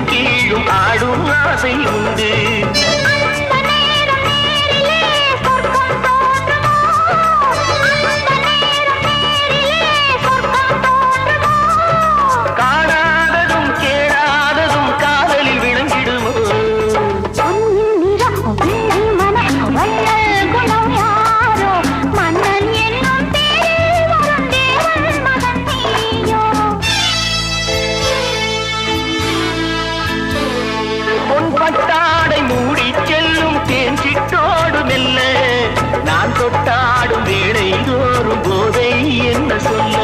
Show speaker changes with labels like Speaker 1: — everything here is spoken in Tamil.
Speaker 1: மேலும் கீழும் ஆடும் ஆசை உண்டு. காணாததும் கேளாததும் காதலில் விளங்கிடுமோ? பொன்பட்டாடை மூடி செல்லும் தேன் சிட்டோடு மெல்ல நான் தொட்டாடும் வேளை தோறும் போதை என்ன சொல்ல?